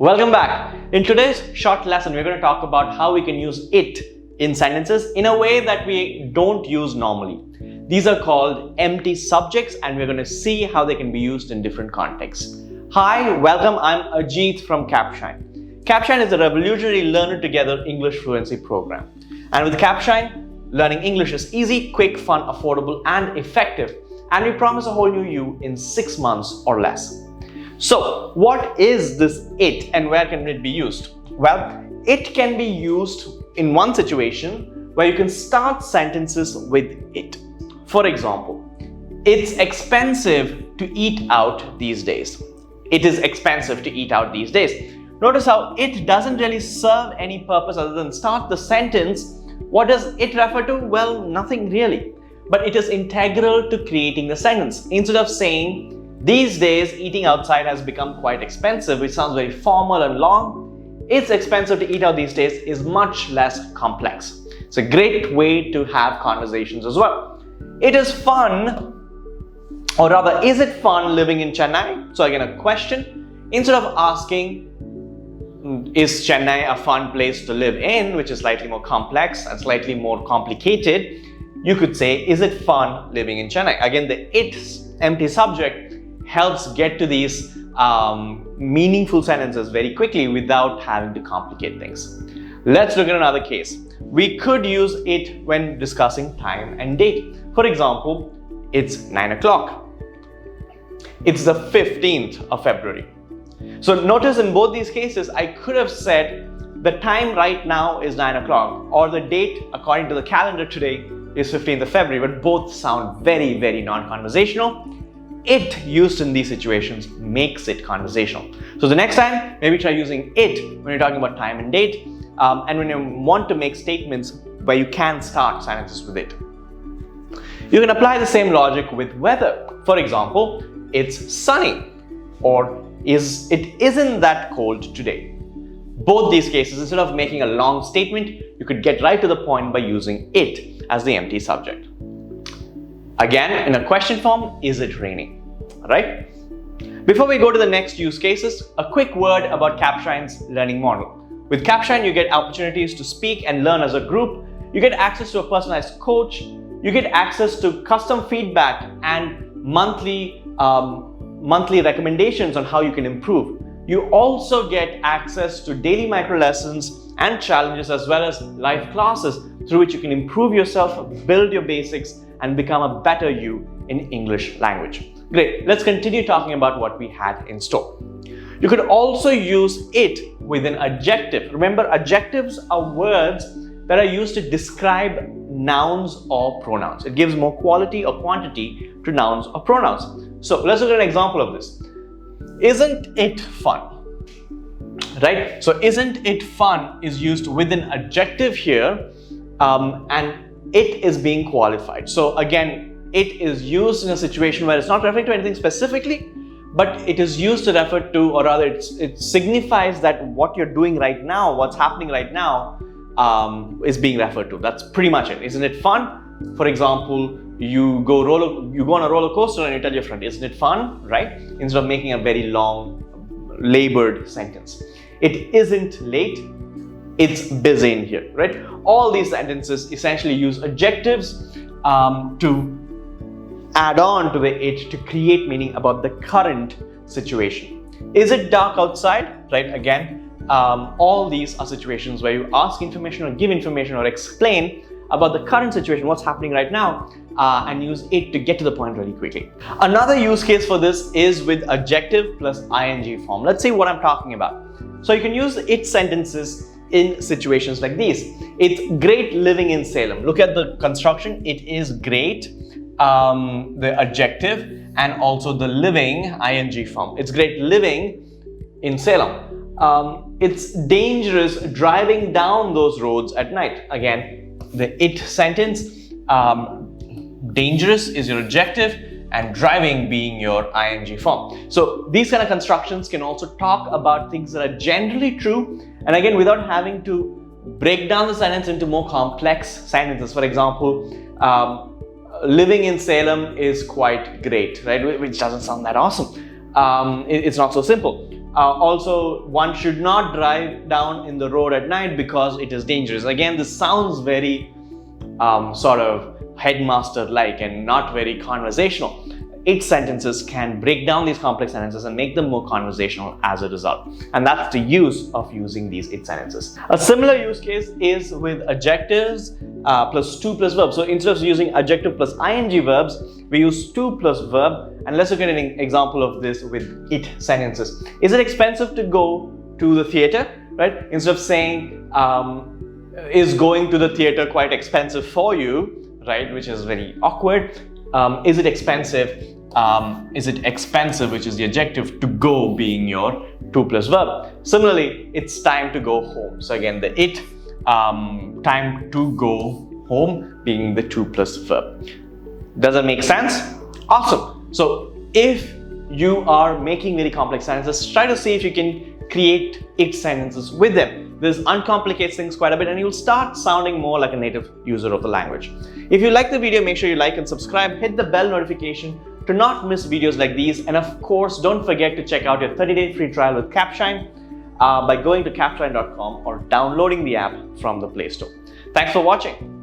Welcome back. In today's short lesson, we're going to talk about how we can use it in sentences in a way that we don't use normally. These are called empty subjects, and we're going to see how they can be used in different contexts. Hi, welcome. I'm Ajeeth from Capshine. Capshine is a revolutionary learner together English fluency program. And with Capshine, learning English is easy, quick, fun, affordable, and effective. And we promise a whole new you in 6 months or less. So, what is this it and where can it be used? Well, it can be used in one situation where you can start sentences with it. For example, it's expensive to eat out these days. It is expensive to eat out these days. Notice how it doesn't really serve any purpose other than start the sentence. What does it refer to? Well, nothing really. But it is integral to creating the sentence. Instead of saying, these days eating outside has become quite expensive, which sounds very formal and long, it's expensive to eat out these days is much less complex. It's a great way to have conversations as well. It is fun, or rather, is it fun living in Chennai? So again, a question. Instead of asking, is Chennai a fun place to live in, which is slightly more complex and slightly more complicated, you could say, is it fun living in Chennai? Again, the it's empty subject helps get to these meaningful sentences very quickly without having to complicate things. Let's look at another case. We could use it when discussing time and date. For example, it's 9 o'clock. It's the 15th of February. So notice in both these cases, I could have said the time right now is 9 o'clock or the date according to the calendar today is 15th of February, but both sound very, very non-conversational. It used in these situations makes it conversational. So the next time, maybe try using it when you're talking about time and date, and when you want to make statements where you can start sentences with it. You can apply the same logic with weather. For example, it's sunny, or it isn't that cold today. Both these cases, instead of making a long statement, you could get right to the point by using it as the empty subject. Again, in a question form, is it raining? Right? Before we go to the next use cases, a quick word about Capshine's learning model. With Capshine, you get opportunities to speak and learn as a group. You get access to a personalized coach. You get access to custom feedback and monthly recommendations on how you can improve. You also get access to daily micro lessons and challenges as well as live classes through which you can improve yourself, build your basics, and become a better you in English language. Great, let's continue talking about what we had in store. You could also use it with an adjective. Remember, adjectives are words that are used to describe nouns or pronouns. It gives more quality or quantity to nouns or pronouns. So let's look at an example of this. Isn't it fun? Right? So isn't it fun is used with an adjective here, and it is being qualified. So again, it is used in a situation where it's not referring to anything specifically, but it is used to refer to, or rather it signifies that what you're doing right now, what's happening right now, is being referred to. That's pretty much it. Isn't it fun? For example, you go on a roller coaster and you tell your friend, isn't it fun? Right? Instead of making a very long, labored sentence. It isn't late. It's busy in here, right? All these sentences essentially use adjectives to add on to the it to create meaning about the current situation. Is it dark outside? Right? Again, all these are situations where you ask information or give information or explain about the current situation, what's happening right now, and use it to get to the point really quickly. Another use case for this is with adjective plus ing form. Let's see what I'm talking about. So you can use it sentences in situations like these. It's great living in Salem. Look at the construction. It is great, the adjective, and also the living ing form. It's great living in Salem. It's dangerous driving down those roads at night. Again, the it sentence, dangerous is your adjective and driving being your ing form. So these kind of constructions can also talk about things that are generally true, and again, without having to break down the sentence into more complex sentences. For example, living in Salem is quite great, right? Which doesn't sound that awesome. It's not so simple. Also, one should not drive down in the road at night because it is dangerous. Again, this sounds very sort of headmaster-like and not very conversational. It sentences can break down these complex sentences and make them more conversational as a result. And that's the use of using these it sentences. A similar use case is with adjectives plus to plus verb. So instead of using adjective plus ing verbs, we use to plus verb. And let's look at an example of this with it sentences. Is it expensive to go to the theater? Right? Instead of saying, is going to the theater quite expensive for you? Right? Which is very awkward. Is it expensive? Is it expensive, which is the adjective, to go being your to plus verb. Similarly, it's time to go home. So again, the it, time to go home being the to plus verb. Does that make sense? Awesome. So if you are making very complex sentences, try to see if you can create it sentences with them. This uncomplicates things quite a bit and you'll start sounding more like a native user of the language. If you like the video, make sure you like and subscribe, hit the bell notification to not miss videos like these, and of course don't forget to check out your 30-day free trial with Capshine by going to capshine.com or downloading the app from the Play Store. Thanks for watching.